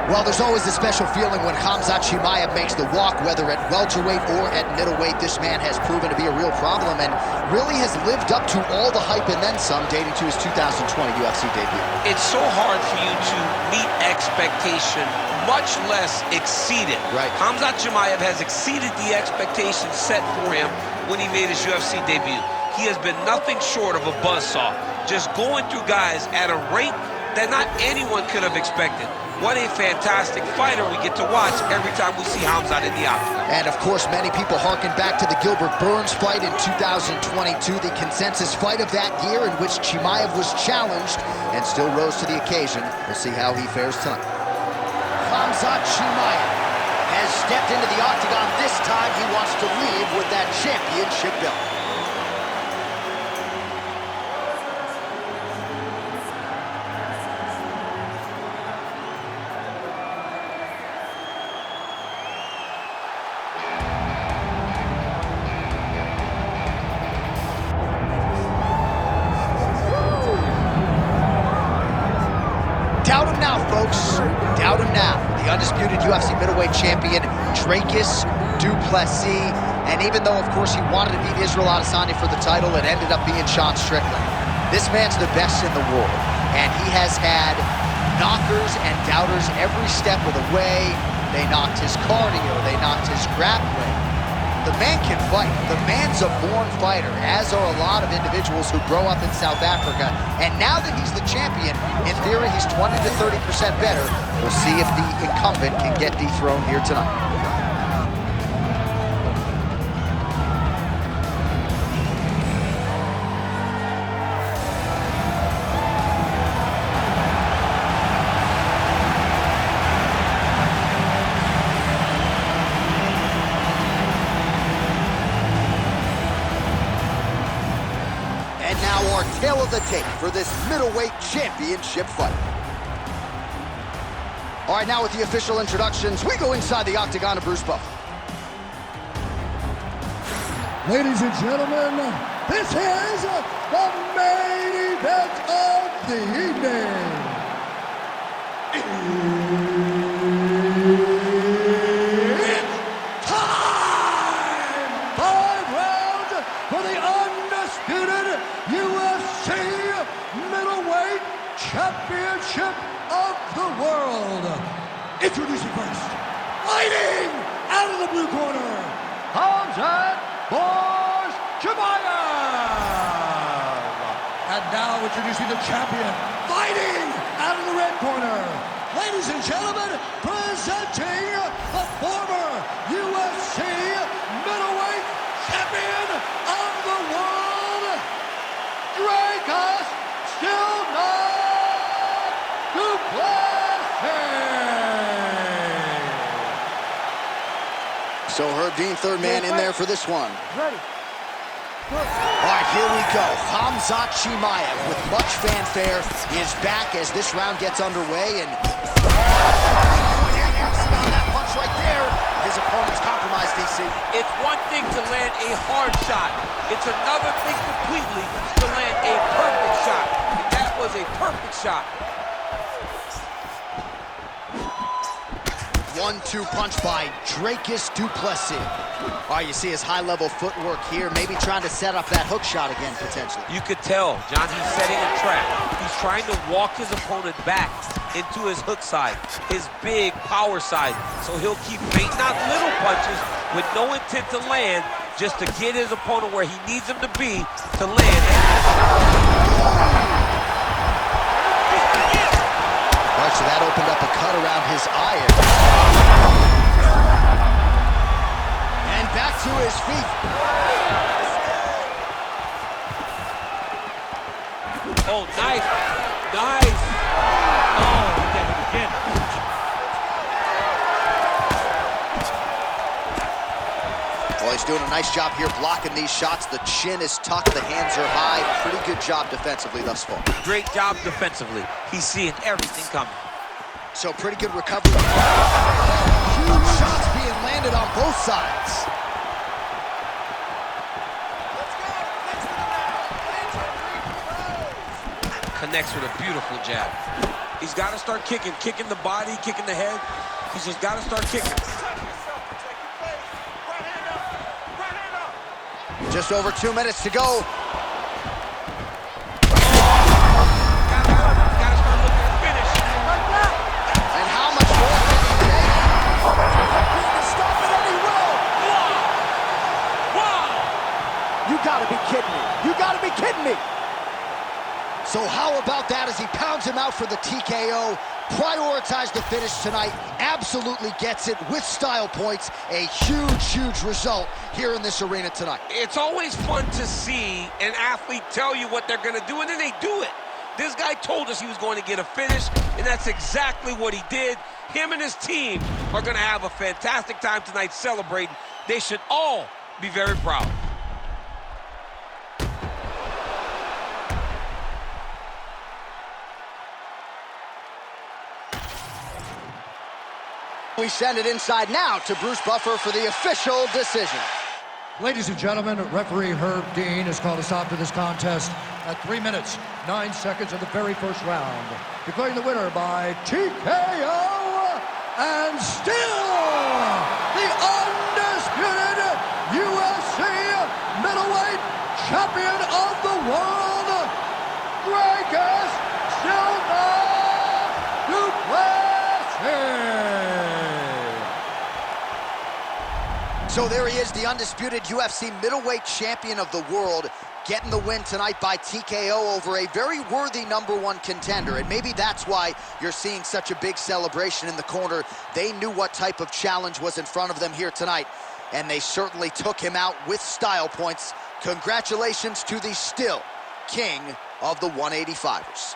Well, there's always a special feeling when Khamzat Chimaev makes the walk, whether at welterweight or at middleweight. This man has proven to be a real problem and really has lived up to all the hype and then some, dating to his 2020 UFC debut. It's so hard for you to meet expectation, much less exceed it. Right. Khamzat Chimaev has exceeded the expectations set for him when he made his UFC debut. He has been nothing short of a buzzsaw, just going through guys at a rate that not anyone could have expected. What a fantastic fighter we get to watch every time we see Khamzat in the octagon. And of course, many people harken back to the Gilbert Burns fight in 2022, the consensus fight of that year in which Chimaev was challenged and still rose to the occasion. We'll see how he fares tonight. Khamzat Chimaev has stepped into the octagon. This time he wants to leave with that championship belt. Doubt him now, folks. Doubt him now. The undisputed UFC middleweight champion, Dricus du Plessis. And even though, of course, he wanted to beat Israel Adesanya for the title, it ended up being Sean Strickland. This man's the best in the world. And he has had knockers and doubters every step of the way. They knocked his cardio. They knocked his grappling. The man can fight. The man's a born fighter, as are a lot of individuals who grow up in South Africa. And now that he's the champion, in theory, he's 20 to 30% better. We'll see if the incumbent can get dethroned here tonight. And now our tale of the tape for this middleweight championship fight. All right, now with the official introductions, we go inside the octagon of Bruce Buffer. Ladies and gentlemen, this is the main event of the evening. It's time! 5 rounds for the undisputed UFC Middleweight Championship of the world. Introducing first, fighting out of the blue corner, Khamzat Chimaev. And now introducing the champion, fighting out of the red corner. Ladies and gentlemen, presenting the former UFC middleweight champion of the world, Dricus du Plessis. So Herb Dean, third man in there for this one. Ready. All right, here we go. Khamzat Chimaev, with much fanfare, is back as this round gets underway. And that punch right there. His opponent's compromised, DC. It's one thing to land a hard shot. It's another thing completely to land a perfect shot. And that was a perfect shot. 1-2 punch by Dricus du Plessis. All right, you see his high-level footwork here, maybe trying to set up that hook shot again, potentially. You could tell, John, he's setting a trap. He's trying to walk his opponent back into his hook side, his big power side. So he'll keep baiting out little punches with no intent to land, just to get his opponent where he needs him to be to land. All right, so that opened up a cut around his eye. And back to his feet. Oh, nice. Nice. Oh, he did it again. Well, he's doing a nice job here blocking these shots. The chin is tucked, the hands are high. Pretty good job defensively thus far. Great job defensively. He's seeing everything coming. So pretty good recovery. Huge shots being landed on both sides. Connects with a beautiful jab. He's got to start kicking the body, kicking the head. He's just got to start kicking. Just over 2 minutes to go. And how much more can he take? He can stop it, and he will. Wow! You gotta be kidding me. You gotta be kidding me. So how about that as he pounds him out for the TKO? Prioritized the finish tonight. Absolutely gets it with style points. A huge, huge result here in this arena tonight. It's always fun to see an athlete tell you what they're going to do, and then they do it. This guy told us he was going to get a finish, and that's exactly what he did. Him and his team are going to have a fantastic time tonight celebrating. They should all be very proud. We send it inside now to Bruce Buffer for the official decision. Ladies and gentlemen, referee Herb Dean has called a stop to this contest at 3 minutes, 9 seconds of the very first round, declaring the winner by TKO, and still the undisputed UFC Middleweight Champion of the world, Dricus du Plessis. So there he is, the undisputed UFC middleweight champion of the world, getting the win tonight by TKO over a very worthy #1 contender. And maybe that's why you're seeing such a big celebration in the corner. They knew what type of challenge was in front of them here tonight, and they certainly took him out with style points. Congratulations to the still king of the 185ers.